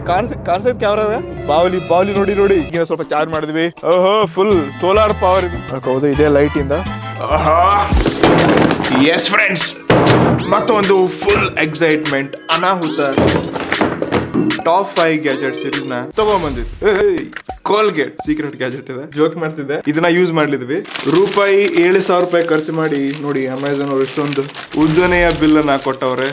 Concept camera ಬಾವಲಿ ನೋಡಿ ಈಗ ಸ್ವಲ್ಪ ಚಾರ್ಜ್ ಮಾಡಿದ್ವಿ. ಓಹೋ ಫುಲ್ ಸೋಲಾರ್ ಪವರ್ ಹೌದು ಇದೇ ಲೈಟ್ ಇಂದ. ಎಸ್ ಫ್ರೆಂಡ್ಸ್, ಮತ್ತೊಂದು ಫುಲ್ ಎಕ್ಸೈಟ್ಮೆಂಟ್ ಅನಾಹುತ ಟಾಪ್ 5 ಗ್ಯಾಜೆಟ್ ಸೀರೀಸ್ ನ ತಗೊಂಡ್ಬಂದಿದ್ವಿ. ಕೋಲ್ಗೇಟ್ ಸೀಕ್ರೆಟ್ ಗ್ಯಾಜೆಟ್ ಇದೆ, ಜೋಕ್ ಮಾಡ್ತಿದ್ದೆ. ಇದನ್ನ ಯೂಸ್ ಮಾಡ್ಲಿದ್ವಿ. ರೂಪಾಯಿ 7,000 ಖರ್ಚು ಮಾಡಿ ನೋಡಿ ಅಮೆಝಾನ್ ಅವ್ರು ಇಷ್ಟೊಂದು ಉದ್ದನೆಯ ಬಿಲ್ ಅನ್ನ ಕೊಟ್ಟವ್ರೆ.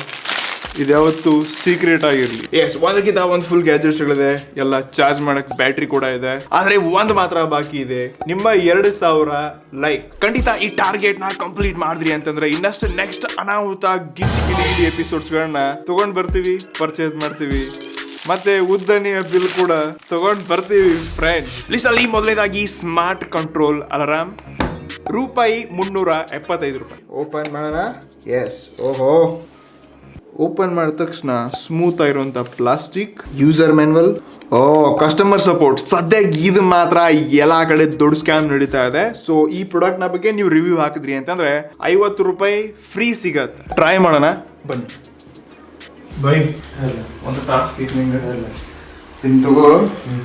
ಇದ್ಯಾವತ್ತು ಸೀಕ್ರೆಟ್ ಆಗಿರ್ಲಿ. ಎಸ್, ಒಂದಕ್ಕಿಂತ ಒಂದು ಫುಲ್ ಗ್ಯಾಜೆಟ್ಸ್ಗಳಿದೆ, ಎಲ್ಲ ಚಾರ್ಜ್ ಮಾಡಕ್ ಬ್ಯಾಟ್ರಿ ಕೂಡ ಇದೆ. ಆದ್ರೆ ಒಂದ್ ಮಾತ್ರ ಬಾಕಿ ಇದೆ, ನಿಮ್ಮ 2,000 ಲೈಕ್. ಖಂಡಿತ ಈ ಟಾರ್ಗೆಟ್ ನ ಕಂಪ್ಲೀಟ್ ಮಾಡಿದ್ರಿ ಅಂತಂದ್ರೆ ಇನ್ನಷ್ಟು ನೆಕ್ಸ್ಟ್ ಅನಾಹುತ ಗಿಲಿ ಎಪಿಸೋಡ್ಸ್ ಗಳನ್ನ ತಗೊಂಡ್ ಬರ್ತೀವಿ, ಪರ್ಚೇಸ್ ಮಾಡ್ತೀವಿ, ಮತ್ತೆ ಉದ್ದನೆಯ ಬಿಲ್ ಕೂಡ ತಗೊಂಡ್ ಬರ್ತೀವಿ ಫ್ರೆಂಡ್ಸ್. ಲಿಸ್ಟಲ್ಲಿ ಮೊದಲನೇದಾಗಿ ಸ್ಮಾರ್ಟ್ ಕಂಟ್ರೋಲ್ ಅಲಾರಾಮ್, ರೂಪಾಯಿ 375. ಓಪನ್ ಮಾಡೋಣ. ಎಸ್, ಓಹೋ, ಓಪನ್ ಮಾಡಿದ ತಕ್ಷಣ ಸ್ಮೂತ್ ಆಗಿರುವಂತ plastic, user manual, customer support. ಸದ್ಯಕ್ಕೆ ಇದು ಮಾತ್ರ ಎಲ್ಲಾ ಕಡೆ ದೊಡ್ಡ ಸ್ಕ್ಯಾಮ್ ನಡೀತಾ ಇದೆ. ಸೊ ಈ ಪ್ರಾಡಕ್ಟ್ ನ ಬಗ್ಗೆ ನೀವು ರಿವ್ಯೂ ಹಾಕಿದ್ರಿ ಅಂತಂದ್ರೆ 50 ರೂಪಾಯಿ ಫ್ರೀ ಸಿಗತ್ತೆ. ಟ್ರೈ ಮಾಡೋಣ ಬನ್ನಿ. ಬೈ ಒಂದು ಟಾಸ್ಕ್ ತಗೋ,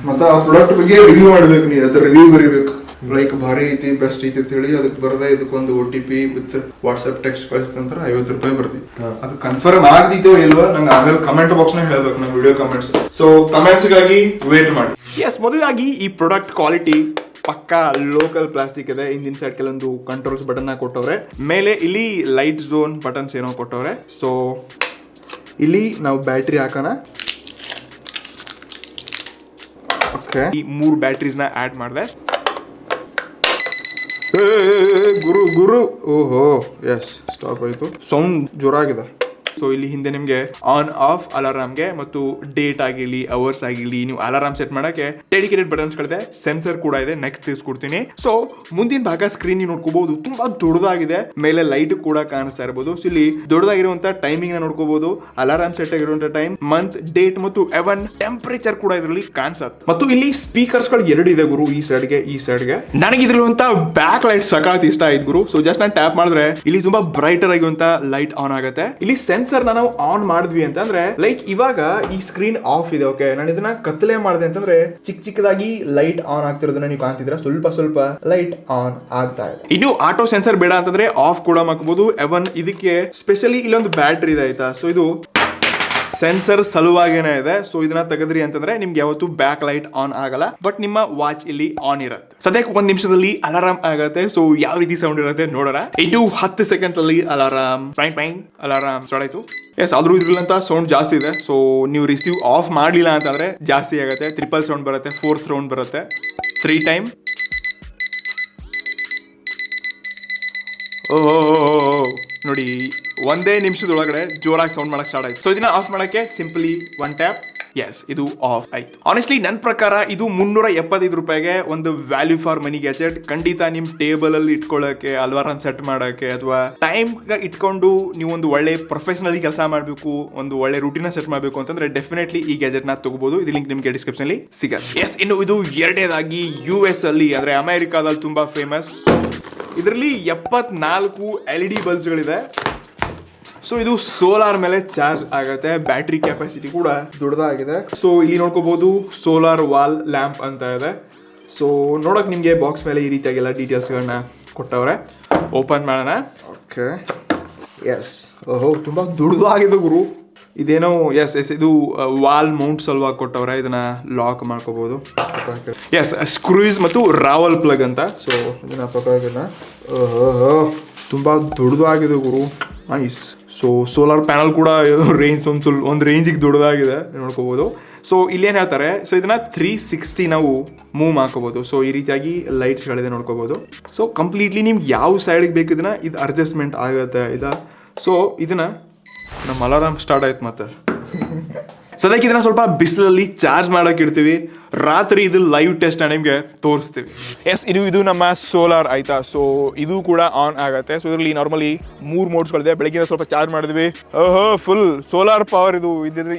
ಮತ್ತೆ ಆ ಪ್ರಾಡಕ್ಟ್ ಬಗ್ಗೆ ರಿವ್ಯೂ ಮಾಡ್ಬೇಕು. ನೀವು ಅದ್ರ ರಿವ್ಯೂ ಬರೀಬೇಕು, ಲೈಕ್ ಭಾರಿ ಐತಿ, ಬೆಸ್ಟ್ ಐತಿ ಅಂತ ಹೇಳಿ. ಅದಕ್ಕೆ ಬರದೆ ಇದಕ್ಕೊಂದು OTP ವಿತ್ ವಾಟ್ಸ್ಆಪ್ ಟೆಕ್ಸ್ಟ್ ಕಳಿಸ್ತಂತ್ರ 50 ರೂಪಾಯಿ ಬರ್ತಿ. ಅದು ಕನ್ಫರ್ಮ್ ಆಗ್ದಿತ್ತೋ ಇಲ್ವಾ ನಂಗೆ ಆಮೇಲೆ ಕಮೆಂಟ್ ಬಾಕ್ಸ್ ನ ಹೇಳ್ಬೇಕು, ನಮ್ಮ ವಿಡಿಯೋ ಕಮೆಂಟ್ಸ್. ಸೊ ಕಮೆಂಟ್ಸ್ ಗಾಗಿ ವೇಟ್ ಮಾಡಿ. ಎಸ್, ಮೊದಲಾಗಿ ಈ ಪ್ರಾಡಕ್ಟ್ ಕ್ವಾಲಿಟಿ ಪಕ್ಕಾ ಲೋಕಲ್ ಪ್ಲಾಸ್ಟಿಕ್ ಇದೆ. ಹಿಂದಿನ ಸೈಡ್ ಕೆಲವೊಂದು ಕಂಟ್ರೋಲ್ಸ್ ಬಟನ್ ಕೊಟ್ಟವ್ರೆ, ಮೇಲೆ ಇಲ್ಲಿ ಲೈಟ್ ಝೋನ್ ಬಟನ್ಸ್ ಏನೋ ಕೊಟ್ಟವ್ರೆ. ಸೊ ಇಲ್ಲಿ ನಾವು ಬ್ಯಾಟ್ರಿ ಹಾಕೋಣ. ಓಕೆ, ಈ 3 ಬ್ಯಾಟ್ರೀಸ್ ನ ಆಡ್ ಮಾಡಿದೆ. ಗುರು ಓಹೋ ಎಸ್, ಸ್ಟಾಪ್ ಆಯ್ತು. ಸೌಂಡ್ ಜೋರಾಗಿದೆ. ಸೊ ಇಲ್ಲಿ ಹಿಂದೆ ನಿಮ್ಗೆ ಆನ್ ಆಫ್ ಅಲಾರಾಮ್ಗೆ ಮತ್ತು ಡೇಟ್ ಆಗಿರ್ಲಿ, ಅವರ್ಸ್ ಆಗಿರ್ಲಿ, ನೀವು ಅಲಾರಾಮ್ ಸೆಟ್ ಮಾಡಕ್ಕೆ ಡೆಡಿಕೇಟೆಡ್ ಬಟನ್ಸ್ ಗಳಿದೆ, ಸೆನ್ಸರ್ ಕೂಡ ಇದೆ. ನೆಕ್ಸ್ಟ್ ತಿಳಿಸ್ಕೊಡ್ತೀನಿ. ಸೊ ಮುಂದಿನ ಭಾಗ ಸ್ಕ್ರೀನ್ ನೋಡ್ಕೋಬಹುದು, ತುಂಬಾ ದೊಡ್ಡದಾಗಿದೆ. ಮೇಲೆ ಲೈಟ್ ಕೂಡ ಕಾಣಿಸ್ತಾ ಇರಬಹುದು. ಸೊ ಇಲ್ಲಿ ದೊಡ್ಡದಾಗಿರುವಂತ ಟೈಮಿಂಗ್ ನ ನೋಡ್ಕೋಬಹುದು, ಅಲಾರಾಮ್ ಸೆಟ್ ಆಗಿರುವಂತ ಟೈಮ್, ಮಂತ್, ಡೇಟ್ ಮತ್ತು ಎವನ್ ಟೆಂಪರೇಚರ್ ಕೂಡ ಇದರಲ್ಲಿ ಕಾಣಿಸುತ್ತೆ. ಮತ್ತು ಇಲ್ಲಿ ಸ್ಪೀಕರ್ಸ್ ಗಳು 2 ಇದೆ ಗುರು, ಈ ಸೈಡ್ಗೆ. ನನಗೆ ಇದ್ರಲ್ಲಿರುವಂತ ಬ್ಯಾಕ್ ಲೈಟ್ ಸಕಾತ್ ಇಷ್ಟ ಆಯ್ತು ಗುರು. ಸೊ ಜಸ್ಟ್ ನಾನು ಟ್ಯಾಪ್ ಮಾಡಿದ್ರೆ ಇಲ್ಲಿ ತುಂಬಾ ಬ್ರೈಟರ್ ಆಗಿರುವಂತ ಲೈಟ್ ಆನ್ ಆಗುತ್ತೆ. ಇಲ್ಲಿ ಸೆನ್ಸರ್ ನಾವು ಆನ್ ಮಾಡಿದ್ವಿ ಅಂತಂದ್ರೆ ಲೈಕ್ ಇವಾಗ ಈ ಸ್ಕ್ರೀನ್ ಆಫ್ ಇದೆ. ಓಕೆ, ನಾನು ಇದನ್ನ ಕತ್ತಲೆ ಮಾಡಿದೆ ಅಂತಂದ್ರೆ ಚಿಕ್ಕದಾಗಿ ಲೈಟ್ ಆನ್ ಆಗ್ತಿರೋದನ್ನ ನೀವು ಕಾಣ್ತಿದ್ರ, ಸ್ವಲ್ಪ ಲೈಟ್ ಆನ್ ಆಗ್ತಾ ಇದೆ. ಇನ್ನು ಆಟೋ ಸೆನ್ಸರ್ ಬೇಡ ಅಂತಂದ್ರೆ ಆಫ್ ಕೂಡ ಮಾಡಬಹುದು. ಎವನ್ ಇದಕ್ಕೆ ಸ್ಪೆಷಲಿ ಇಲ್ಲೊಂದು ಬ್ಯಾಟ್ರಿ ಇದೆ ಆಯ್ತಾ. ಸೊ ಇದು ಸೆನ್ಸರ್ ಸಲುವಾಗೇನೆ ಇದೆ. ಸೊ ಇದನ್ನ ತೆಗೆದ್ರಿ ಅಂತಂದ್ರೆ ನಿಮ್ಗೆ ಯಾವತ್ತು ಬ್ಯಾಕ್ ಲೈಟ್ ಆನ್ ಆಗಲ್ಲ, ಬಟ್ ನಿಮ್ಮ ವಾಚ್ ಇಲ್ಲಿ ಆನ್ ಇರುತ್ತೆ. ಸದ್ಯಕ್ಕೆ 1 ನಿಮಿಷದಲ್ಲಿ ಅಲಾರಾಮ್ ಆಗತ್ತೆ. ಸೊ ಯಾವ ರೀತಿ ಸೌಂಡ್ ಇರುತ್ತೆ ನೋಡೋಣ. ಇನ್ನು 10 ಸೆಕೆಂಡ್ಸ್ ಅಲ್ಲಿ ಅಲಾರಾಮ್ ಅಲಾರಾಮ್ ಸ್ಟಾರ್ಟ್ ಆಯ್ತು. ಎಸ್, ಆದ್ರೂ ಇದ್ರಲ್ಲಂತ ಸೌಂಡ್ ಜಾಸ್ತಿ ಇದೆ. ಸೊ ನೀವು ರಿಸೀವ್ ಆಫ್ ಮಾಡ್ಲಿಲ್ಲ ಅಂತಂದ್ರೆ ಜಾಸ್ತಿ ಆಗುತ್ತೆ. 3 ಸೌಂಡ್ ಬರುತ್ತೆ, 4 ಸೌಂಡ್ ಬರುತ್ತೆ, 3 ಟೈಮ್. ನೋಡಿ, 1 ನಿಮಿಷದೊಳಗಡೆ ಜೋರಾಗಿ ಸೌಂಡ್ ಮಾಡಕ್ ಸ್ಟಾರ್ಟ್ ಆಯ್ತು. ಸೊ ಇದನ್ನ ಆಫ್ ಮಾಡಕ್ಕೆ ಸಿಂಪಲಿ 1 ಟ್ಯಾಪ್. ಎಸ್, ಇದು ಆಫ್ ಆಯ್ತು. ಆನೆಸ್ಟ್ಲಿ ನನ್ನ ಪ್ರಕಾರ ಇದು 375 ರೂಪಾಯಿಗೆ ಒಂದು ವ್ಯಾಲ್ಯೂ ಫಾರ್ ಮನಿ ಗ್ಯಾಜೆಟ್. ಖಂಡಿತ ನಿಮ್ ಟೇಬಲ್ ಅಲ್ಲಿ ಇಟ್ಕೊಳ್ಳಕ್ಕೆ, ಅಲಾರಾಮ್ ಸೆಟ್ ಮಾಡಕ್ಕೆ, ಅಥವಾ ಟೈಮ್ ಇಟ್ಕೊಂಡು ನೀವು ಒಂದು ಒಳ್ಳೆ ಪ್ರೊಫೆಷನಲಿ ಕೆಲಸ ಮಾಡಬೇಕು, ಒಂದು ಒಳ್ಳೆ ರೂಟೀನ್ ಸೆಟ್ ಮಾಡಬೇಕು ಅಂತಂದ್ರೆ ಡೆಫಿನೆಟ್ಲಿ ಈ ಗ್ಯಾಜೆಟ್ ನ ತಗೋಬಹುದು. ಇದು ಲಿಂಕ್ ನಿಮ್ಗೆ ಡಿಸ್ಕ್ರಿಪ್ಷನ್ ಅಲ್ಲಿ ಸಿಗುತ್ತೆ. ಎಸ್, ಇನ್ನು ಇದು ಎರಡನೇದಾಗಿ US ಅಲ್ಲಿ ಅಂದ್ರೆ ಅಮೆರಿಕಾದಲ್ಲಿ ತುಂಬಾ ಫೇಮಸ್. ಇದರಲ್ಲಿ 74 LED ಬಲ್ಬ್ಸ್ಗಳಿದೆ. ಸೊ ಇದು ಸೋಲಾರ್ ಮೇಲೆ ಚಾರ್ಜ್ ಆಗುತ್ತೆ. ಬ್ಯಾಟ್ರಿ ಕೆಪಾಸಿಟಿ ಕೂಡ ದೊಡ್ಡದಾಗಿದೆ. ಸೊ ಇಲ್ಲಿ ನೋಡ್ಕೋಬಹುದು ಸೋಲಾರ್ ವಾಲ್ ಲ್ಯಾಂಪ್ ಅಂತ ಇದೆ. ಸೊ ನೋಡಕ್ ನಿಮ್ಗೆ ಬಾಕ್ಸ್ ಮೇಲೆ ಈ ರೀತಿಯಾಗೆಲ್ಲ ಡೀಟೇಲ್ಸ್ಗಳನ್ನ ಕೊಟ್ಟವ್ರೆ. ಓಪನ್ ಮಾಡೋಣ. ಓಕೆ, ಎಸ್, ಓಹೋ ತುಂಬಾ ದೊಡ್ಡದಾಗಿದೆ ಗುರು. ಇದೇನೋ ಎಸ್ ಇದು ವಾಲ್ ಮೌಂಟ್ ಸಲುವಾಗಿ ಕೊಟ್ಟವ್ರೆ. ಇದನ್ನ ಲಾಕ್ ಮಾಡ್ಕೋಬಹುದು. ಎಸ್, ಸ್ಕ್ರೂಸ್ ಮತ್ತು ರಾವಲ್ ಪ್ಲಗ್ ಅಂತ. ಸೊ ಇದನ್ನ ಪಕ್ಕ ಓಹೋ ತುಂಬಾ ದೊಡ್ಡದಾಗಿದೆ ಗುರು. ನೈಸ್. ಸೊ ಸೋಲಾರ್ ಪ್ಯಾನಲ್ ಕೂಡ ರೇಂಜ್ ಒಂದು ರೇಂಜಿಗೆ ದೊಡ್ಡದಾಗಿದೆ ನೋಡ್ಕೋಬಹುದು. ಸೊ ಇಲ್ಲೇನು ಹೇಳ್ತಾರೆ, ಸೊ ಇದನ್ನ 360 ನಾವು ಮೂವ್ ಮಾಡ್ಕೋಬಹುದು. ಸೊ ಈ ರೀತಿಯಾಗಿ ಲೈಟ್ಸ್ಗಳಿದೆ ನೋಡ್ಕೋಬಹುದು. ಸೊ ಕಂಪ್ಲೀಟ್ಲಿ ನಿಮ್ಗೆ ಯಾವ ಸೈಡ್ಗೆ ಬೇಕು ಇದನ್ನ ಇದು ಅಡ್ಜಸ್ಟ್ಮೆಂಟ್ ಆಗುತ್ತೆ ಸೊ ಇದನ್ನ ನಮ್ಮ ಅಲಾರಾಮ್ ಸ್ಟಾರ್ಟ್ ಆಯ್ತು. ಮತ್ತೆ ಸದ್ಯಕ್ಕೆ ಇದನ್ನ ಸ್ವಲ್ಪ ಬಿಸಿಲಲ್ಲಿ ಚಾರ್ಜ್ ಮಾಡಕ್ಕೆ ಇಡ್ತೀವಿ. ರಾತ್ರಿ ಇದು ಲೈವ್ ಟೆಸ್ಟ್ ನಿಮ್ಗೆ ತೋರಿಸ್ತೀವಿ. ಎಸ್, ಇದು ನಮ್ಮ ಸೋಲಾರ್ ಆಯ್ತಾ. ಸೊ ಇದು ಕೂಡ ಆನ್ ಆಗುತ್ತೆ. ಸೊ ಇದರಲ್ಲಿ ನಾರ್ಮಲಿ 3 ಮೋಡ್ಸ್ಗಳಿದೆ. ಬೆಳಗ್ಗೆ ಸ್ವಲ್ಪ ಚಾರ್ಜ್ ಮಾಡಿದ್ವಿ. ಓಹೋ ಫುಲ್ ಸೋಲಾರ್ ಪವರ್ ಇದು.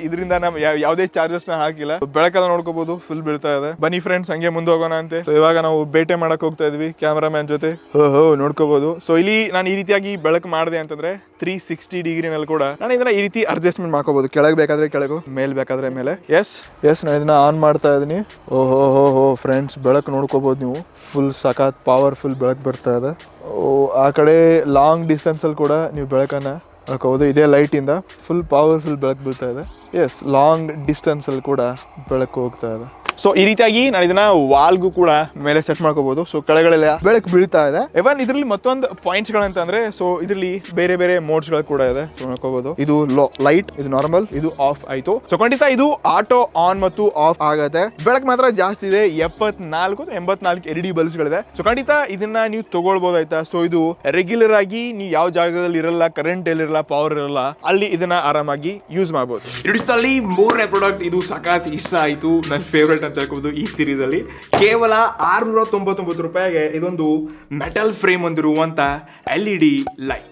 ಇದರಿಂದ ನಾವು ಯಾವುದೇ ಚಾರ್ಜಸ್ ನ ಹಾಕಿಲ್ಲ. ಬೆಳಕೆಲ್ಲ ನೋಡ್ಕೋಬಹುದು, ಫುಲ್ ಬೀಳ್ತಾ ಇದೆ. ಬನ್ನಿ ಫ್ರೆಂಡ್ಸ್, ಹಂಗೆ ಮುಂದೆ ಹೋಗೋಣ ಅಂತೆ. ಸೊ ಇವಾಗ ನಾವು ಬೇಟೆ ಮಾಡಕ್ ಹೋಗ್ತಾ ಇದ್ವಿ ಕ್ಯಾಮರಾಮ್ಯಾನ್ ಜೊತೆ. ಓಹೋ ನೋಡ್ಕೋಬಹುದು. ಸೊ ಇಲ್ಲಿ ನಾನು ಈ ರೀತಿಯಾಗಿ ಬೆಳಕು ಮಾಡಿದೆ ಅಂತಂದ್ರೆ 360 ಡಿಗ್ರಿನಲ್ಲಿ ಕೂಡ ನಾನು ಇದನ್ನ ಈ ರೀತಿ ಅಡ್ಜಸ್ಟ್ಮೆಂಟ್ ಮಾಡ್ಕೋಬಹುದು. ಕೆಳಗೆ ಬೇಕಾದ್ರೆ ಕೆಳಗು, ಮೇಲ್ ಬೇಕಾದ್ರೆ ಮೇಲೆ. ಎಸ್ ನಾನು ಇದನ್ನ ಆನ್ ಮಾಡ್ತಾ ಇದೀನಿ. ಓಹೋ ಫ್ರೆಂಡ್ಸ್, ಬೆಳಕು ನೋಡ್ಕೋಬಹುದು ನೀವು. ಫುಲ್ ಸಖತ್ ಪವರ್ಫುಲ್ ಬೆಳಕು ಬರ್ತಾ ಇದೆ. ಆ ಕಡೆ ಲಾಂಗ್ ಡಿಸ್ಟೆನ್ಸ್ ಅಲ್ಲಿ ಕೂಡ ನೀವು ಬೆಳಕನ್ನ ನೋಡ್ಕೋಬಹುದು. ಇದೇ ಲೈಟ್ ಇಂದ ಫುಲ್ ಪವರ್ಫುಲ್ ಬೆಳಕು ಬೀಳ್ತಾ ಇದೆ. ಎಸ್, ಲಾಂಗ್ ಡಿಸ್ಟೆನ್ಸ್ ಅಲ್ಲಿ ಕೂಡ ಬೆಳಕು ಹೋಗ್ತಾ ಇದೆ. ಸೊ ಈ ರೀತಿಯಾಗಿ ನಾನು ಇದನ್ನ ವಾಲ್ಗೂ ಕೂಡ ಮೇಲೆ ಸೆಟ್ ಮಾಡ್ಕೋಬಹುದು. ಸೊ ಕೆಳಗಳೆಲ್ಲ ಬೆಳಕು ಬೀಳ್ತಾ ಇದೆ. ಇವನ್ ಇದರಲ್ಲಿ ಮತ್ತೊಂದು ಪಾಯಿಂಟ್ಸ್ ಗಳಂತಂದ್ರೆ, ಸೊ ಇದರಲ್ಲಿ ಬೇರೆ ಬೇರೆ ಮೋಡ್ಸ್ ಗಳು ಕೂಡ ಇದೆ. ಸೊ ನೋಡ್ಕೋಬಹುದು, ಇದು ಲೈಟ್, ಇದು ನಾರ್ಮಲ್, ಇದು ಆಫ್ ಆಯ್ತು. ಸೊ ಖಂಡಿತ ಇದು ಆಟೋ ಆನ್ ಮತ್ತು ಆಫ್ ಆಗತ್ತೆ. ಬೆಳಕು ಮಾತ್ರ ಜಾಸ್ತಿ ಇದೆ, 74 LED ಬಲ್ಬ್ಸ್ ಗಳಿದೆ. ಸೊ ಖಂಡಿತ ಇದನ್ನ ನೀವು ತಗೊಳ್ಬಹುದು ಆಯ್ತಾ. ಸೊ ಇದು ರೆಗ್ಯುಲರ್ ಆಗಿ ನೀವು ಯಾವ ಜಾಗದಲ್ಲಿ ಇರಲ್ಲ, ಕರೆಂಟ್ ಎಲ್ಲಿರಲ್ಲ, ಪವರ್ ಇರಲ್ಲ, ಅಲ್ಲಿ ಇದನ್ನ ಆರಾಮಾಗಿ ಯೂಸ್ ಮಾಡಬಹುದು. ಇಡಿಸ್ದಲ್ಲಿ ಮೂರನೇ ಪ್ರಾಡಕ್ಟ್, ಇದು ಸಖತ್ ಇಷ್ಟ ಆಯ್ತು, ನನ್ನ ಫೇವ್ರೇಟ್ ಅಂತ ಹೇಳ್ಬೋದು ಈ ಸೀರೀಸ್ ಅಲ್ಲಿ. ಕೇವಲ 699 ರೂಪಾಯಿಗೆ ಇದೊಂದು ಮೆಟಲ್ ಫ್ರೇಮ್ ಹೊಂದಿರುವಂತ LED ಲೈಟ್.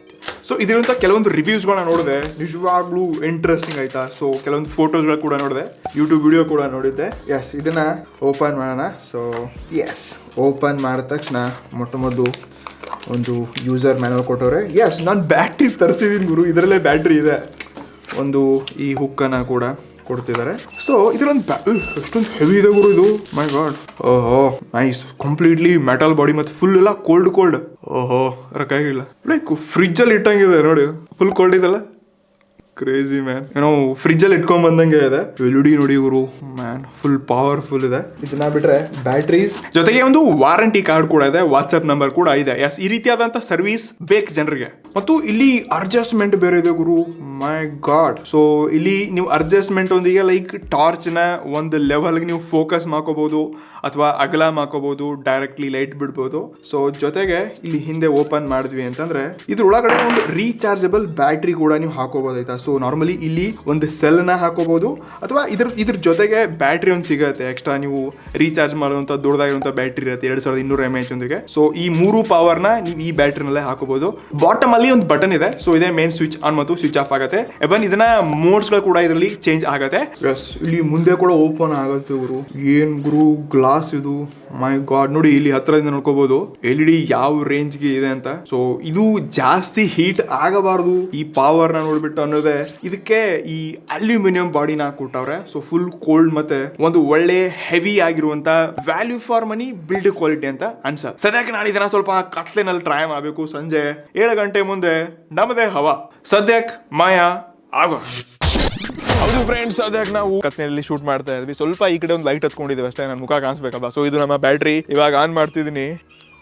ಸೊ ಇದರಂತ ಕೆಲವೊಂದು ರಿವ್ಯೂಸ್ಗಳನ್ನ ನೋಡಿದೆ, ನಿಜವಾಗ್ಲೂ ಇಂಟ್ರೆಸ್ಟಿಂಗ್ ಆಯ್ತಾ. ಸೊ ಕೆಲವೊಂದು ಫೋಟೋಸ್ಗಳು ಕೂಡ ನೋಡಿದೆ, ಯೂಟ್ಯೂಬ್ ವಿಡಿಯೋ ಕೂಡ ನೋಡಿದ್ದೆ. ಎಸ್, ಇದನ್ನ ಓಪನ್ ಮಾಡೋಣ. ಸೊ ಎಸ್, ಓಪನ್ ಮಾಡಿದ ತಕ್ಷಣ ಮೊದಲು ಒಂದು ಯೂಸರ್ ಮ್ಯಾನುವಲ್ ಕೊಟ್ಟವ್ರೆ. ಎಸ್, ನಾನು ಬ್ಯಾಟ್ರಿ ತರಿಸಿದ್ದೀನಿ ಗುರು, ಇದರಲ್ಲೇ ಬ್ಯಾಟ್ರಿ ಇದೆ. ಒಂದು ಈ ಹುಕ್ಕನ್ನು ಕೂಡ ಕೊಡ್ತಿದ್ದಾರೆ. ಸೊ ಇದರೊಂದು ಎಷ್ಟೊಂದು ಹೆವಿ ಇದೆ ಗುರು ಇದು. ಮೈ ಗಾಡ್, ಓಹೋ ನೈಸ್, ಕಂಪ್ಲೀಟ್ಲಿ ಮೆಟಲ್ ಬಾಡಿ ಮತ್ತು ಫುಲ್ ಎಲ್ಲ ಕೋಲ್ಡ್. ಓಹೋ ರಕ್ಕಾಗಿಲ್ಲ, ಲೈಕ್ ಫ್ರಿಜ್ ಅಲ್ಲಿ ಇಟ್ಟಂಗಿದೆ ನೋಡಿ, ಫುಲ್ ಕೋಲ್ಡ್ ಇದೆಲ್ಲ. ಕ್ರೇಜಿ ಮ್ಯಾನ್, ಏನೋ ಫ್ರಿಜ್ ಅಲ್ಲಿ ಇಟ್ಕೊಂಡ್ ಬಂದಂಗೆ ಇದೆ. LED ನೋಡಿ ಗುರು, ಮ್ಯಾನ್ ಫುಲ್ ಪವರ್ಫುಲ್ ಇದೆ. ಇದನ್ನ ಬಿಟ್ರೆ ಬ್ಯಾಟ್ರೀಸ್ ಜೊತೆಗೆ ಒಂದು ವಾರಂಟಿ ಕಾರ್ಡ್ ಕೂಡ ಇದೆ, ವಾಟ್ಸ್ಆಪ್ ನಂಬರ್ ಕೂಡ ಇದೆ. ಎಸ್, ಈ ರೀತಿಯಾದಂತ ಸರ್ವಿಸ್ ಬೇಕು ಜನರಿಗೆ. ಮತ್ತು ಇಲ್ಲಿ ಅಡ್ಜಸ್ಟ್ಮೆಂಟ್ ಬೇರೆ ಇದೆ ಗುರು, ಮೈ ಗಾಡ್. ಸೊ ಇಲ್ಲಿ ನೀವು ಅಡ್ಜಸ್ಟ್ಮೆಂಟ್ ಒಂದಿಗೆ ಲೈಕ್ ಟಾರ್ಚ್ ನ ಒಂದು ಲೆವೆಲ್ ನೀವು ಫೋಕಸ್ ಮಾಡ್ಕೋಬಹುದು ಅಥವಾ ಅಗಲ ಮಾಡ್ಕೋಬಹುದು, ಡೈರೆಕ್ಟ್ಲಿ ಲೈಟ್ ಬಿಡ್ಬೋದು. ಸೊ ಜೊತೆಗೆ ಇಲ್ಲಿ ಹಿಂದೆ ಓಪನ್ ಮಾಡಿದ್ವಿ ಅಂತಂದ್ರೆ ಇದ್ರೊಳಗಡೆ ಒಂದು ರೀಚಾರ್ಜಬಲ್ ಬ್ಯಾಟ್ರಿ ಕೂಡ ನೀವು ಹಾಕೋಬಹುದು ಆಯ್ತಾ. ಸೊ ನಾರ್ಮಲಿ ಇಲ್ಲಿ ಒಂದು ಸೆಲ್ ನ ಹಾಕೋಬಹುದು ಅಥವಾ ಇದ್ರ ಜೊತೆಗೆ ಬ್ಯಾಟ್ರಿ ಒಂದು ಸಿಗುತ್ತೆ ಎಕ್ಸ್ಟ್ರಾ. ನೀವು ರೀಚಾರ್ಜ್ ಮಾಡುವಂತ ದೊಡ್ಡದಾಗಿರುವಂತ ಬ್ಯಾಟ್ರಿ ಇರುತ್ತೆ 2200 mAh ಒಂದಿಗೆ. ಸೊ ಈ 3 ಪವರ್ ನ ನೀವು ಈ ಬ್ಯಾಟ್ರಿನಲ್ಲೇ ಹಾಕೋಬಹುದು. ಬಾಟಮ್ ಅಲ್ಲಿ ಒಂದು ಬಟನ್ ಇದೆ. ಸೊ ಇದೇ ಮೇನ್ ಸ್ವಿಚ್ ಆನ್ ಮತ್ತು ಸ್ವಿಚ್ ಆಫ್ ಆಗುತ್ತೆ. ಇವನ್ ಇದನ್ನ ಮೋಡ್ಸ್ ಗಳು ಕೂಡ ಇದರಲ್ಲಿ ಚೇಂಜ್ ಆಗುತ್ತೆ. ಎಸ್, ಇಲ್ಲಿ ಮುಂದೆ ಕೂಡ ಓಪನ್ ಆಗುತ್ತೆ ಗುರು. ಏನ್ ಗುರು ಗ್ಲಾಸ್ ಇದು, ಮೈ ಗಾಡ್. ನೋಡಿ ಇಲ್ಲಿ ಹತ್ರದಿಂದ ನೋಡ್ಕೋಬಹುದು LED ಯಾವ ರೇಂಜ್ ಗೆ ಇದೆ ಅಂತ. ಸೊ ಇದು ಜಾಸ್ತಿ ಹೀಟ್ ಆಗಬಾರದು ಈ ಪವರ್ ನ ನೋಡ್ಬಿಟ್ಟು ಅನ್ನೋದೇ ಇದಕ್ಕೆ ಈ ಅಲ್ಯೂಮಿನಿಯಂ ಬಾಡಿನ ಕೊಟ್ಟವ್ರೆ. ಸೊ ಫುಲ್ ಕೋಲ್ಡ್ ಮತ್ತೆ ಒಂದು ಒಳ್ಳೆ ಹೆವಿ ಆಗಿರುವಂತ value for money build quality ಅಂತ ಅನ್ಸುತ್ತೆ. ಸದ್ಯಕ್ಕೆ ನಾನು ಇದನ್ನ ಸ್ವಲ್ಪ ಕತ್ಲೆನಲ್ಲಿ ಟ್ರೈ ಮಾಡಬೇಕು. ಸಂಜೆ 7 ಗಂಟೆ ಮುಂದೆ ನಮ್ಮದೇ ಹವಾ. ಸದ್ಯಕ್ಕೆ ಮಾಯಾ ಆಗೋ. ಹೌದು ಫ್ರೆಂಡ್ಸ್, ಸದ್ಯಕ್ಕೆ ನಾವು ಕತ್ನೆಯಲ್ಲಿ ಶೂಟ್ ಮಾಡ್ತಾ ಇದ್ವಿ. ಸ್ವಲ್ಪ ಈ ಕಡೆ ಒಂದು ಲೈಟ್ ಹತ್ಕೊಂಡಿದ್ದೀವಿ ಅಷ್ಟೇ, ನನ್ನ ಮುಖ ಕಾಣಿಸ್ಬೇಕಲ್ಲ. ಸೊ ಇದು ನಮ್ಮ ಬ್ಯಾಟ್ರಿ. ಇವಾಗ ಆನ್ ಮಾಡ್ತಿದ್ದೀನಿ.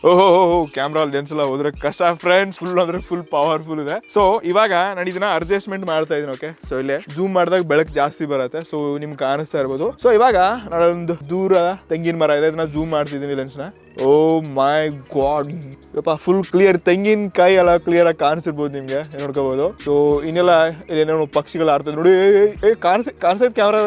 ಓಹೋ ಕ್ಯಾಮ್ರಾ ಲೆನ್ಸ್ ಎಲ್ಲ ಹೋದ್ರೆ ಕಷ್ಟ ಫ್ರೆಂಡ್ಸ್, ಫುಲ್ ಅಂದ್ರೆ ಫುಲ್ ಪವರ್ಫುಲ್ ಇದೆ. ಸೊ ಇವಾಗ ನಾನು ಇದನ್ನ ಅಡ್ಜಸ್ಟ್ಮೆಂಟ್ ಮಾಡ್ತಾ ಇದೀನಿ. ಓಕೆ, ಸೊ ಇಲ್ಲೇ ಜೂಮ್ ಮಾಡಿದಾಗ ಬೆಳಕು ಜಾಸ್ತಿ ಬರುತ್ತೆ. ಸೊ ನಿಮ್ಗೆ ಕಾಣಿಸ್ತಾ ಇರ್ಬೋದು. ಸೊ ಇವಾಗ ನಾನೊಂದು ದೂರ ತೆಂಗಿನ ಮರ ಇದೆ, ಅದನ್ನ ಜೂಮ್ ಮಾಡ್ತಿದ್ದೀನಿ ಲೆನ್ಸ್ ನ. ಓ ಮೈ ಗಾಡ್, ಫುಲ್ ಕ್ಲಿಯರ್ ತೆಂಗಿನಕಾಯಿ ಎಲ್ಲ ಕ್ಲಿಯರ್ ಆಗಿ ಕಾಣಿಸಿರ್ಬೋದು ನಿಮ್ಗೆ, ನೋಡ್ಕೋಬಹುದು. ಸೊ ಇನ್ನೆಲ್ಲ ಏನೇನೋ ಪಕ್ಷಿಗಳು ಆಡ್ತದೆ ನೋಡಿ. ಕಾಣಿಸೈತ್ ಕ್ಯಾಮ್ರಾ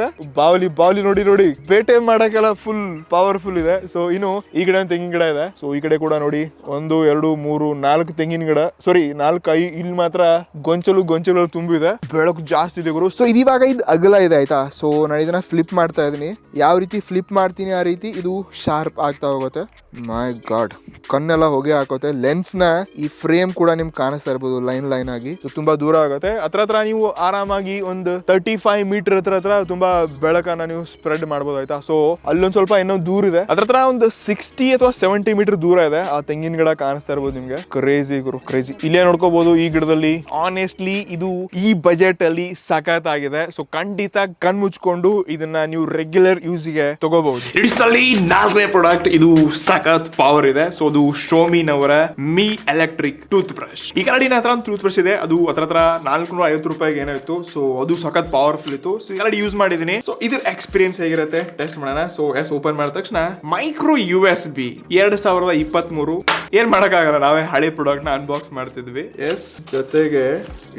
ಬಾವಲಿ ನೋಡಿ ಬೇಟೆ ಮಾಡಕ್ಕೆಲ್ಲ ಫುಲ್ ಪವರ್ಫುಲ್ ಇದೆ. ಸೊ ಇನ್ನು ಈ ಗಿಡ ತೆಂಗಿನ ಗಿಡ ಇದೆ. ಸೊ ಈ ಕಡೆ ಕೂಡ ನೋಡಿ 1 2 3 4 ತೆಂಗಿನ ಗಿಡ, ಸಾರಿ 4 ಇಲ್ಲಿ ಮಾತ್ರ ಗೊಂಚಲು ತುಂಬಿದೆ. ಬೆಳಕು ಜಾಸ್ತಿ ಇದೆ ಗುರು. ಸೊ ಇವಾಗ ಇದು ಅಗಲ ಇದೆ ಆಯ್ತಾ. ಸೊ ನಾನು ಇದನ್ನ ಫ್ಲಿಪ್ ಮಾಡ್ತಾ ಇದೀನಿ. ಯಾವ ರೀತಿ ಫ್ಲಿಪ್ ಮಾಡ್ತೀನಿ ಆ ರೀತಿ ಇದು ಶಾರ್ಪ್ ಆಗ್ತಾ ಹೋಗುತ್ತೆ. ಮೈ ಗಾಡ್, ಕಣ್ಣೆಲ್ಲ ಹೊಗೆ ಹಾಕೋತೆ. ಲೆನ್ಸ್ ನ ಈ ಫ್ರೇಮ್ ಕೂಡ ನಿಮ್ಗೆ ಕಾಣಿಸ್ತಾ ಇರ್ಬೋದು ಲೈನ್ ಆಗಿ. ತುಂಬಾ ದೂರ ಆಗುತ್ತೆ. ಹತ್ರ ನೀವು ಆರಾಮಾಗಿ ಒಂದು 35 ಮೀಟರ್ ಹತ್ರ ತುಂಬಾ ಬೆಳಕನ್ನ ನೀವು ಸ್ಪ್ರೆಡ್ ಮಾಡ್ಬೋದು ಆಯ್ತಾ. ಸೊ ಅಲ್ಲೊಂದ್ ಸ್ವಲ್ಪ ಇನ್ನೂ ದೂರ ಇದೆ, ಹತ್ರ ಒಂದು 60 ಅಥವಾ 70 ಮೀಟರ್ ದೂರ ಇದೆ. ಆ ತೆಂಗಿನ ಗಿಡ ಕಾಣಿಸ್ತಾ ಇರ್ಬೋದು ನಿಮ್ಗೆ. ಕ್ರೇಜಿ ಗುರು, ಕ್ರೇಜಿ. ಇಲ್ಲೇ ನೋಡ್ಕೋಬಹುದು ಈ ಗಿಡದಲ್ಲಿ. ಆನೆಸ್ಟ್ಲಿ ಇದು ಈ ಬಜೆಟ್ ಅಲ್ಲಿ ಸಖತ್ ಆಗಿದೆ. ಸೊ ಖಂಡಿತ ಕಣ್ ಮುಚ್ಕೊಂಡು ಇದನ್ನ ನೀವು ರೆಗ್ಯುಲರ್ ಯೂಸ್ ಗೆ ತಗೋಬಹುದು. ಇಡಿಸಲ್ಲಿ 4ನೇ ಪ್ರಾಡಕ್ಟ್, ಇದು ಸಖತ್ ಪವರ್ ಇದೆ. ಸೊ ಅದು ಶೋಮಿನವರ ಮಿ ಎಲೆಕ್ಟ್ರಿಕ್ ಟೂತ್ ಬ್ರಷ್. ಈ ಕಡೆ ಹತ್ರ ಒಂದು ಟೂತ್ ಬ್ರಷ್ ಇದೆ, ಅದು ಹತ್ರ 450 ರೂಪಾಯಿಗೆ ಏನೋ ಇತ್ತು. ಸೊ ಅದು ಸಖತ್ ಪವರ್ಫುಲ್ ಇತ್ತು. ಸೊ ಈ ಯೂಸ್ ಮಾಡಿದೀನಿ. ಸೊ ಇದ್ರ ಎಕ್ಸ್ಪೀರಿಯನ್ಸ್ ಹೇಗಿರುತ್ತೆ ಟೆಸ್ಟ್ ಮಾಡೋಣ. ಸೊ ಓಪನ್ ಮಾಡಿದ ತಕ್ಷಣ ಮೈಕ್ರೋ USB 2023. ಏನ್ ಮಾಡಕ್ಕಾಗಲ್ಲ, ನಾವೇ ಹಳೆ ಪ್ರಾಡಕ್ಟ್ ನ ಅನ್ಬಾಕ್ಸ್ ಮಾಡ್ತಿದ್ವಿ. ಎಸ್, ಜೊತೆಗೆ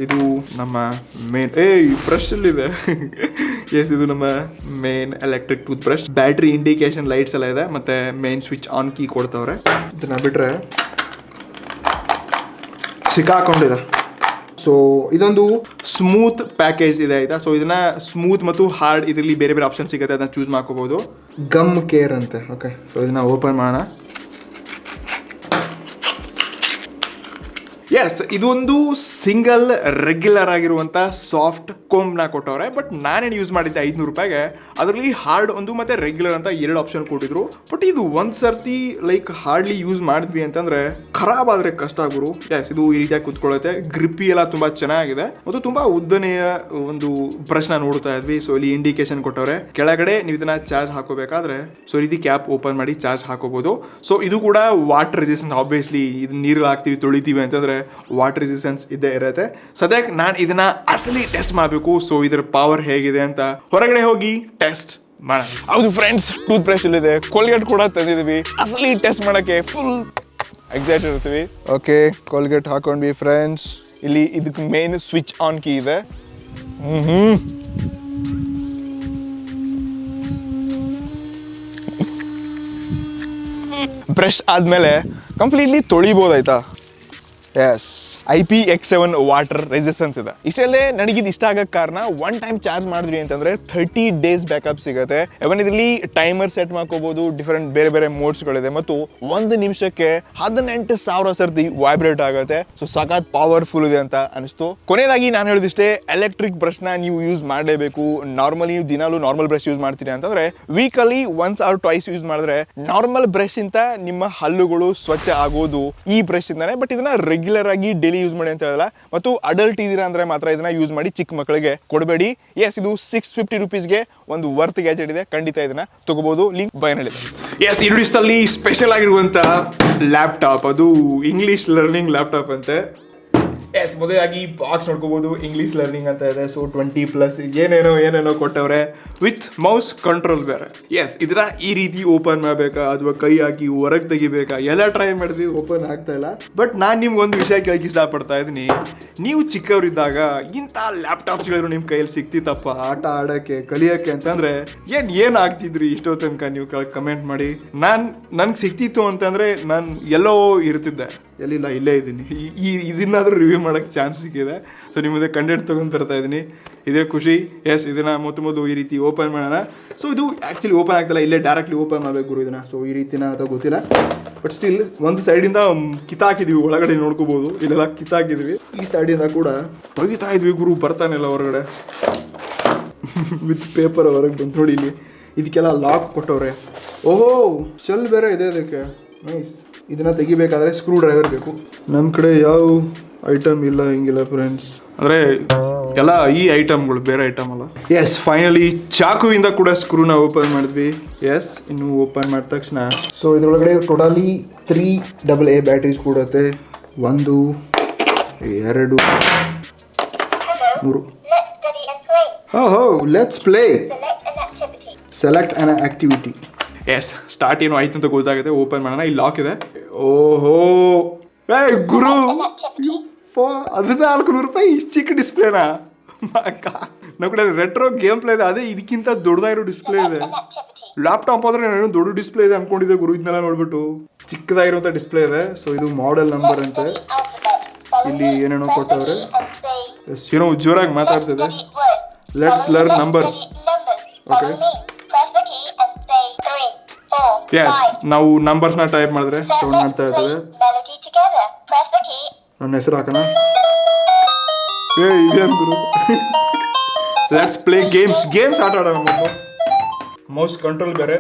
ಇದು ನಮ್ಮ ಮೇನ್ ಬ್ರಷ್ ಅಲ್ಲಿ ಇದೆ. ಎಸ್, ಇದು ನಮ್ಮ main electric tooth brush. Battery indication lights ಎಲ್ಲ ಇದೆ, ಮತ್ತೆ ಮೇನ್ ಸ್ವಿಚ್ ಆನ್ ಕೀ ಕೊಡ್ತಾವ್ರೆ. ಇದನ್ನ ಬಿಟ್ರೆ ಸಿಕ್ಕಾಕೊಂಡಿದೆ. ಸೊ ಇದೊಂದು ಸ್ಮೂತ್ ಪ್ಯಾಕೇಜ್ ಇದೆ ಆಯ್ತಾ. ಸೊ ಇದನ್ನ ಸ್ಮೂತ್ ಮತ್ತು ಹಾರ್ಡ್ ಇದರಲ್ಲಿ ಬೇರೆ ಬೇರೆ ಆಪ್ಷನ್ ಸಿಗುತ್ತೆ, ಅದನ್ನ ಚೂಸ್ ಮಾಡ್ಕೋಬಹುದು. ಗಮ್ ಕೇರ್ ಅಂತೆ. ಓಕೆ, ಸೊ ಇದನ್ನ ಓಪನ್ ಮಾಡೋಣ. ಎಸ್, ಇದೊಂದು ಸಿಂಗಲ್ ರೆಗ್ಯುಲರ್ ಆಗಿರುವಂತ ಸಾಫ್ಟ್ ಕೋಂಬ್ನ ಕೊಟ್ಟವ್ರೆ. ಬಟ್ ನಾನೇನು ಯೂಸ್ ಮಾಡಿದ್ದೆ 500 ರೂಪಾಯಿಗೆ, ಅದರಲ್ಲಿ ಹಾರ್ಡ್ ಒಂದು ಮತ್ತೆ ರೆಗ್ಯುಲರ್ ಅಂತ 2 ಆಪ್ಷನ್ ಕೊಟ್ಟಿದ್ರು. ಬಟ್ ಇದು ಒಂದ್ ಸರ್ತಿ ಲೈಕ್ ಹಾರ್ಡ್ಲಿ ಯೂಸ್ ಮಾಡಿದ್ವಿ ಅಂತಂದ್ರೆ ಖರಾಬ್ ಆದ್ರೆ ಕಷ್ಟ ಗುರು. ಎಸ್, ಇದು ಈ ರೀತಿಯಾಗಿ ಕುತ್ಕೊಳ್ಳುತ್ತೆ. ಗ್ರಿಪ್ಪಿ ಎಲ್ಲ ತುಂಬಾ ಚೆನ್ನಾಗಿದೆ ಮತ್ತು ತುಂಬಾ ಉದ್ದನೆಯ ಒಂದು ಬ್ರಷ್ ನ ನೋಡ್ತಾ ಇದ್ವಿ. ಸೊ ಇಲ್ಲಿ ಇಂಡಿಕೇಶನ್ ಕೊಟ್ಟವ್ರೆ, ಕೆಳಗಡೆ ನೀವು ಇದನ್ನ ಚಾರ್ಜ್ ಹಾಕೋಬೇಕಾದ್ರೆ ಸೊ ಈ ರೀತಿ ಕ್ಯಾಪ್ ಓಪನ್ ಮಾಡಿ ಚಾರ್ಜ್ ಹಾಕೋಬಹುದು. ಸೊ ಇದು ಕೂಡ ವಾಟರ್ ರೆಸಿಸ್ಟೆಂಟ್. ಆಬ್ವಿಯಸ್ಲಿ ಇದು ನೀರು ಹಾಕ್ತಿವಿ ತೊಳಿತೀವಿ ಅಂತಂದ್ರೆ ವಾಟರ್ ರೆಸಿಸ್ಟೆನ್ಸ್ ಇದ್ದೇ ಇರುತ್ತೆ. ಸದ್ಯಕ್ಕೆ ನಾನು ಇದನ್ನ ಅಸಲಿ ಟೆಸ್ಟ್ ಮಾಡಬೇಕು. ಸೊ ಇದರ ಪವರ್ ಹೇಗಿದೆ ಅಂತ ಹೊರಗಡೆ ಹೋಗಿ ಟೆಸ್ಟ್ ಮಾಡೋಣ. ಹೌದು ಫ್ರೆಂಡ್ಸ್, ಟೂತ್ ಬ್ರಷ್ ಇಲ್ಲಿದೆ, ಕೋಲ್ಗೇಟ್ ಕೂಡ ತಂದಿದ್ದೀವಿ. ಅಸಲಿ ಟೆಸ್ಟ್ ಮಾಡೋಕ್ಕೆ ಫುಲ್ ಎಕ್ಸೈಟೆಡ್ ಇರ್ತೀವಿ. ಓಕೆ, ಕೋಲ್ಗೇಟ್ ಹಾಕೊಂಡ್ವಿ ಫ್ರೆಂಡ್ಸ್. ಇಲ್ಲಿ ಇದಕ್ಕೆ ಮೇನ್ ಸ್ವಿಚ್ ಆನ್ ಕೀ ಇದೆ. ಬ್ರಷ್ ಆದ್ಮೇಲೆ ಕಂಪ್ಲೀಟ್ಲಿ ತೊಳಿಬೋದಾಯ್ತಾ. ಎಸ್, IP-X7 ವಾಟರ್ ರೆಸಿಸ್ಟೆನ್ಸ್ ಇದೆ. ಇಷ್ಟಲ್ಲೇ ನನಗಿದು ಇಷ್ಟ ಆಗಕ್ಕೆ ಕಾರಣ, ಒನ್ ಟೈಮ್ ಚಾರ್ಜ್ ಮಾಡಿದ್ರಿ ಅಂತಂದ್ರೆ 30 ಡೇಸ್ ಬ್ಯಾಕಪ್ ಸಿಗುತ್ತೆ. ಇವನ್ ಇದರಲ್ಲಿ ಟೈಮರ್ ಸೆಟ್ ಮಾಡ್ಕೋಬಹುದು, ಡಿಫರೆಂಟ್ ಬೇರೆ ಬೇರೆ ಮೋಡ್ಸ್ಗಳಿದೆ ಮತ್ತು 1 ನಿಮಿಷಕ್ಕೆ 18,000 ಸರ್ತಿ ವೈಬ್ರೇಟ್ ಆಗುತ್ತೆ. ಸೊ ಸಖತ್ ಪವರ್ಫುಲ್ ಇದೆ ಅಂತ ಅನಿಸ್ತು. ಕೊನೆಯದಾಗಿ ನಾನು ಹೇಳಿದಿಷ್ಟೇ, ಎಲೆಕ್ಟ್ರಿಕ್ ಬ್ರಷ್ನ ನೀವು ಯೂಸ್ ಮಾಡಲೇಬೇಕು. ನಾರ್ಮಲಿ ನೀವು ದಿನಾಲೂ ನಾರ್ಮಲ್ ಬ್ರಷ್ ಯೂಸ್ ಮಾಡ್ತೀರಿ ಅಂತಂದ್ರೆ ವೀಕಲ್ಲಿ ಒನ್ಸ್ ಆರ್ ಟ್ವೈಸ್ ಯೂಸ್ ಮಾಡಿದ್ರೆ ನಾರ್ಮಲ್ ಬ್ರಷ್ ಇಂತ ನಿಮ್ಮ ಹಲ್ಲುಗಳು ಸ್ವಚ್ಛ ಆಗೋದು ಈ ಬ್ರಷ್ ಇಂದಾನೆ. ಬಟ್ ಇದನ್ನ ರೆಗ್ಯುಲರ್ ಆಗಿ ಡೈಲಿ ಯೂಸ್ ಮಾಡಿ ಅಂತ ಹೇಳಲ್ಲ. ಮತ್ತು ಅಡಲ್ಟ್ ಇದೀರಾ ಅಂದ್ರೆ ಮಾತ್ರ ಇದನ್ನ ಯೂಸ್ ಮಾಡಿ, ಚಿಕ್ಕ ಮಕ್ಕಳಿಗೆ ಕೊಡಬೇಡಿ. ಎಸ್, ಇದು 650 ರೂಪೀಸ್ಗೆ ಒಂದು ವರ್ತ್ ಗ್ಯಾಜೆಟ್ ಇದೆ. ಖಂಡಿತ ಇದನ್ನ ತಗೋಬಹುದು. ಲಿಂಕ್ ಬಯನಲ್ಲಿ. ಎಸ್, ಈ ವಿಡಿಯೋದಲ್ಲಿ ಸ್ಪೆಷಲ್ ಆಗಿರುವಂತ ಲ್ಯಾಪ್ಟಾಪ್, ಅದು ಇಂಗ್ಲಿಷ್ ಲರ್ನಿಂಗ್ ಲ್ಯಾಪ್ಟಾಪ್ ಅಂತೆ. ಎಸ್, ಮೊದಲಾಗಿ ಬಾಕ್ಸ್ ನೋಡ್ಕೋಬಹುದು, ಇಂಗ್ಲಿಷ್ ಲರ್ನಿಂಗ್ ಅಂತ ಇದೆ. ಸೊ 20+ ಏನೇನೋ ಕೊಟ್ಟವ್ರೆ ವಿತ್ ಮೌಸ್ ಕಂಟ್ರೋಲ್ ಬೇರೆ. ಎಸ್, ಇದನ್ನ ಈ ರೀತಿ ಓಪನ್ ಮಾಡಬೇಕಾ ಅಥವಾ ಕೈ ಹಾಕಿ ಹೊರಗೆ ತೆಗಿಬೇಕಾ ಎಲ್ಲ ಟ್ರೈ ಮಾಡಿದ್ವಿ, ಓಪನ್ ಆಗ್ತಾ ಇಲ್ಲ. ಬಟ್ ನಾನು ನಿಮ್ಗೊಂದು ವಿಷಯ ಕೇಳಕ್ಕೆ ಇಷ್ಟಪಡ್ತಾ ಇದ್ದೀನಿ. ನೀವು ಚಿಕ್ಕವರಿದ್ದಾಗ ಇಂಥ ಲ್ಯಾಪ್ಟಾಪ್ಸ್ಗಳು ನಿಮ್ಮ ಕೈಯಲ್ಲಿ ಸಿಕ್ತಿತ್ತಪ್ಪ ಆಟ ಆಡೋಕ್ಕೆ ಕಲಿಯೋಕ್ಕೆ ಅಂತಂದ್ರೆ ಏನು ಆಗ್ತಿದ್ರಿ ಇಷ್ಟೋ ತನಕ? ನೀವು ಕಮೆಂಟ್ ಮಾಡಿ. ನನ್ಗೆ ಸಿಕ್ತಿತ್ತು ಅಂತಂದ್ರೆ ನಾನು ಎಲ್ಲೋ ಇರ್ತಿದ್ದೆ, ಎಲ್ಲಿಲ್ಲ, ಇಲ್ಲೇ ಇದ್ದೀನಿ. ಇದನ್ನಾದ್ರೂ ರಿವ್ಯೂ ಮಾಡೋಕ್ಕೆ ಚಾನ್ಸ್ ಸಿಕ್ಕಿದೆ. ಸೊ ನಿಮ್ಮ ಮುಂದೆ ಕಂಟೆಂಟ್ ತೊಗೊಂಡು ಬರ್ತಾ ಇದ್ದೀನಿ, ಇದೇ ಖುಷಿ. ಎಸ್, ಇದನ್ನು ಮೊದಲು ಈ ರೀತಿ ಓಪನ್ ಮಾಡೋಣ. ಸೊ ಇದು ಆ್ಯಕ್ಚುಲಿ ಓಪನ್ ಆಗ್ತಿಲ್ಲ, ಇಲ್ಲೇ ಡೈರೆಕ್ಟ್ಲಿ ಓಪನ್ ಮಾಡಬೇಕು ಗುರು ಇದನ್ನು. ಸೊ ಈ ರೀತಿನ ಅಥವಾ ಗೊತ್ತಿಲ್ಲ, ಬಟ್ ಸ್ಟಿಲ್ ಒಂದು ಸೈಡಿಂದ ಕಿತ್ತಾಕಿದ್ವಿ, ಒಳಗಡೆ ನೋಡ್ಕೋಬೋದು, ಇಲ್ಲೆಲ್ಲ ಕಿತ್ತಾಕಿದ್ವಿ. ಈ ಸೈಡಿಂದ ಕೂಡ ತೆಗಿತಾ ಇದ್ವಿ ಗುರು, ಬರ್ತಾನೆಲ್ಲ ಹೊರಗಡೆ ವಿತ್ ಪೇಪರ್ ಹೊರಗೆ ಬಂತು ನೋಡಿ. ಇಲ್ಲಿ ಇದಕ್ಕೆಲ್ಲ ಲಾಕ್ ಕೊಟ್ಟವ್ರೆ. ಓಹೋ, ಸೆಲ್ ಬೇರೆ ಇದೆ ಇದಕ್ಕೆ. ನೈಸ್. ಇದನ್ನ ತೆಗಿಬೇಕಾದ್ರೆ ಸ್ಕ್ರೂ ಡ್ರೈವರ್ ಬೇಕು. ನಮ್ಮ ಕಡೆ ಯಾವ ಐಟಮ್ ಇಲ್ಲ, ಹಿಂಗಿಲ್ಲ ಫ್ರೆಂಡ್ಸ್. ಅಂದರೆ ಎಲ್ಲ ಈ ಐಟಮ್ಗಳು, ಬೇರೆ ಐಟಮ್ ಅಲ್ಲ. ಎಸ್, ಫೈನಲಿ ಚಾಕುವಿಂದ ಕೂಡ ಸ್ಕ್ರೂನ ಓಪನ್ ಮಾಡಿದ್ವಿ. ಎಸ್, ಇನ್ನು ಓಪನ್ ಮಾಡಿದ ತಕ್ಷಣ ಸೊ ಇದರೊಳಗಡೆ ಟೋಟಲಿ 3 AA ಬ್ಯಾಟ್ರೀಸ್ ಕೊಡುತ್ತೆ. 1 2 3. ಓಹೋ, let's play. Select an activity. Yes, start ಏನೋ ಆಯ್ತು ಅಂತ ಗೊತ್ತಾಗುತ್ತೆ. ಓಪನ್ ಮಾಡೋಣ. ಇಲ್ಲಿ ಲಾಕ್ ಇದೆ. ಓಹೋ, ಗುರು, 1400 ರೂಪಾಯಿ ಇಷ್ಟು ಚಿಕ್ಕ ಡಿಸ್ಪ್ಲೇನಾ? ನಮ್ಮ ಕಡೆ ರೆಟ್ರೋ ಗೇಮ್ ಪ್ಲೇ ಇದೆ, ಅದೇ ಇದಕ್ಕಿಂತ ದೊಡ್ಡದಾಗಿರೋ ಡಿಸ್ಪ್ಲೇ ಇದೆ. ಲ್ಯಾಪ್ಟಾಪ್ ಆದ್ರೆ ನಾನು ದೊಡ್ಡ ಡಿಸ್ಪ್ಲೇ ಇದೆ ಅನ್ಕೊಂಡಿದ್ದೆ ಗುರು. ಇದನ್ನೆಲ್ಲ ನೋಡ್ಬಿಟ್ಟು ಚಿಕ್ಕದಾಗಿರುವಂಥ ಡಿಸ್ಪ್ಲೇ ಇದೆ. ಸೊ ಇದು ಮಾಡೆಲ್ ನಂಬರ್ ಅಂತೆ. ಇಲ್ಲಿ ಏನೇನೋ ಕೊಟ್ಟವ್ರೆ. ಎಸ್, ಏನೋ ಜೋರಾಗಿ ಮಾತಾಡ್ತಿದೆ. Let's learn numbers. Okay, yes, ನಾವು ನಂಬರ್ಸ್ನ ಟೈಪ್ ಮಾಡಿದ್ರೆ ಸೌಂಡ್ ಮಾಡ್ತಾ ಇರ್ತದೆ. ನನ್ನ ಹೆಸರು ಹಾಕೋಣ. ಇದೇನು ಗುರು? ಲೆಟ್ಸ್ ಪ್ಲೇ ಗೇಮ್ಸ್ ಆಟ ಆಡೋಣ. ಮೌಸ್ ಕಂಟ್ರೋಲ್ ಬೇರೆ,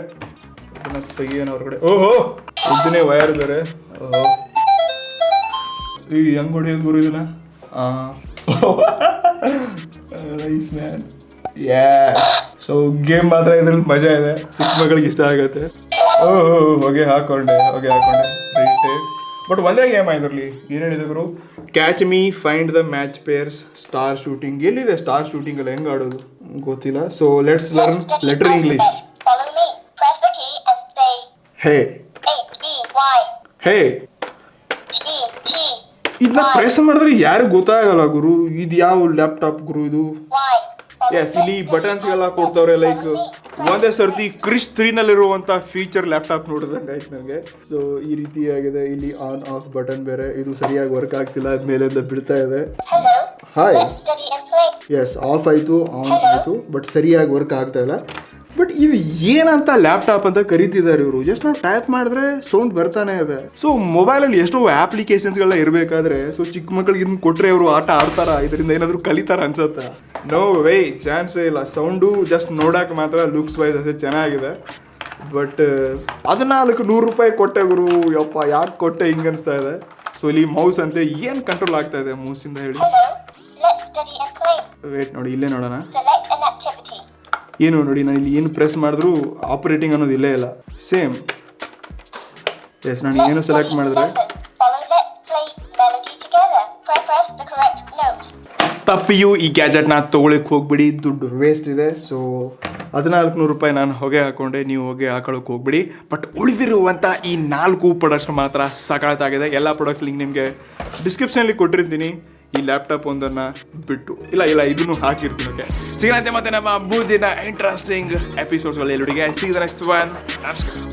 ತೆಗಿಯೋಣ ಹೊರಗಡೆ. ಓಹೋ, ಉದ್ದನೇ ವಯರ್ ಬೇರೆ. ಓಹೋ, ಈಗ ಹೆಂಗ್ ಹೊಡೆಯೋದು ಗುರು ಇದನ್ನ? Nice man. ಸೊ ಗೇಮ್ ಮಾತ್ರ ಇದ್ರಲ್ಲಿ ಮಜಾ ಇದೆ, ಚಿಕ್ಕ ಮಗಳಿಗೆ ಇಷ್ಟ ಆಗುತ್ತೆ. ಓಹೋ, ಹೊಗೆ ಹಾಕೊಂಡೆ. ಬಟ್ ಒಂದೇ ಗೇಮ್ ಇದರಲ್ಲಿ ಏನು ಹೇಳಿದೆ ಗುರು? Catch me, find the match pairs, star shooting. ಎಲ್ಲಿದೆ ಸ್ಟಾರ್ ಶೂಟಿಂಗ್ ಎಲ್ಲ? ಹೆಂಗೆ ಆಡೋದು ಗೊತ್ತಿಲ್ಲ. So let's learn letter English. Hey hey, ಇದನ್ನ ಪ್ರೆಸ್ ಮಾಡಿದ್ರೆ ಯಾರು ಗೊತ್ತಾಗಲ್ಲ ಗುರು. ಇದು ಯಾವ ಲ್ಯಾಪ್ಟಾಪ್ ಗುರು ಇದು? ಎಸ್, ಇಲ್ಲಿ ಬಟನ್ಸ್ಗೆಲ್ಲ ಕೊಡ್ತವ್ರೆ. ಲೈಕ್ ಒಂದೇ ಸರ್ತಿ ಕ್ರಿಶ್ 3ನಲ್ಲಿರುವಂಥ ಫೀಚರ್ ಲ್ಯಾಪ್ಟಾಪ್ ನೋಡಿದಂಗೆ ಆಯ್ತು ನನಗೆ. ಸೊ ಈ ರೀತಿ ಆಗಿದೆ. ಇಲ್ಲಿ ಆನ್ ಆಫ್ ಬಟನ್ ಬೇರೆ, ಇದು ಸರಿಯಾಗಿ ವರ್ಕ್ ಆಗ್ತಿಲ್ಲ, ಮೇಲಿಂದ ಬಿಡ್ತಾ ಇದೆ. ಹಾಯ್. ಎಸ್, ಆಫ್ ಆಯಿತು, ಆನ್ ಆಯಿತು, ಬಟ್ ಸರಿಯಾಗಿ ವರ್ಕ್ ಆಗ್ತಾ ಇಲ್ಲ. ಬಟ್ ಇದು ಏನಂತ ಲ್ಯಾಪ್ಟಾಪ್ ಅಂತ ಕರಿತಿದ್ದಾರೆ ಇವರು. ಜಸ್ಟ್ ನಾವು ಟೈಪ್ ಮಾಡಿದ್ರೆ ಸೌಂಡ್ ಬರ್ತಾನೆ ಇದೆ. ಸೊ ಮೊಬೈಲಲ್ಲಿ ಎಷ್ಟೋ ಅಪ್ಲಿಕೇಶನ್ಸ್ಗಳೆಲ್ಲ ಇರಬೇಕಾದ್ರೆ ಸೊ ಚಿಕ್ಕ ಮಕ್ಕಳಿಗೆ ಇದನ್ನ ಕೊಟ್ಟರೆ ಅವರು ಆಟ ಆಡ್ತಾರ, ಇದರಿಂದ ಏನಾದರೂ ಕಲಿತಾರ ಅನ್ಸುತ್ತೆ? ನೋ ವೇ, ಚಾನ್ಸೇ ಇಲ್ಲ. ಸೌಂಡು ಜಸ್ಟ್ ನೋಡಕ್ಕೆ ಮಾತ್ರ ಲುಕ್ಸ್ ವೈಸ್ ಅಷ್ಟೇ ಚೆನ್ನಾಗಿದೆ. ಬಟ್ 1400 ರೂಪಾಯಿ ಕೊಟ್ಟೆ ಗುರು, ಯಪ್ಪ ಯಾಕೆ ಕೊಟ್ಟೆ ಹಿಂಗೆ ಅನಿಸ್ತಾ ಇದೆ. ಸೊ ಇಲ್ಲಿ ಮೌಸ್ ಅಂತೆ ಏನು ಕಂಟ್ರೋಲ್ ಆಗ್ತಾ ಇದೆ ಮೌಸಿಂದ ಹೇಳಿ. ವೇಟ್ ನೋಡಿ, ಇಲ್ಲೇ ನೋಡೋಣ. ಏನು ನೋಡಿ, ನಾನು ಇಲ್ಲಿ ಏನು ಪ್ರೆಸ್ ಮಾಡಿದ್ರು ಆಪರೇಟಿಂಗ್ ಅನ್ನೋದು ಇಲ್ಲೇ ಇಲ್ಲ. ಸೇಮ್ ಎಸ್, ನಾನು ಏನು ಸೆಲೆಕ್ಟ್ ಮಾಡಿದ್ರೆ ತಪ್ಪಿಯು ಈ ಗ್ಯಾಜೆಟ್ನ ತೊಗೊಳಕ್ಕೆ ಹೋಗ್ಬಿಡಿ, ದುಡ್ಡು ವೇಸ್ಟ್ ಇದೆ. ಸೊ 1400 ರೂಪಾಯಿ ನಾನು ಹೊಗೆ ಹಾಕೊಂಡೆ, ನೀವು ಹೊಗೆ ಹಾಕೊಳ್ಳೋಕೆ ಹೋಗ್ಬಿಡಿ. ಬಟ್ ಉಳಿದಿರುವಂಥ ಈ 4 ಪ್ರಾಡಕ್ಟ್ಸ್ ಮಾತ್ರ ಸಖತ್ತಾಗಿದೆ. ಎಲ್ಲ ಪ್ರಾಡಕ್ಟ್ ಲಿಂಕ್ ನಿಮಗೆ ಡಿಸ್ಕ್ರಿಪ್ಷನಲ್ಲಿ ಕೊಟ್ಟಿರ್ತೀನಿ, ಈ ಲ್ಯಾಪ್ಟಾಪ್ ಒಂದನ್ನು ಬಿಟ್ಟು. ಇಲ್ಲ ಇದನ್ನು ಹಾಕಿರ್ತೀನಿ. ಓಕೆ, ಸಿಗಂತೆ ಮತ್ತೆ ನಮ್ಮ ಮುಂದಿನ ಇಂಟ್ರೆಸ್ಟಿಂಗ್ ಎಪಿಸೋಡ್ಸ್ಗಳಲ್ಲಿ. See the next one. ನಮಸ್ಕಾರ.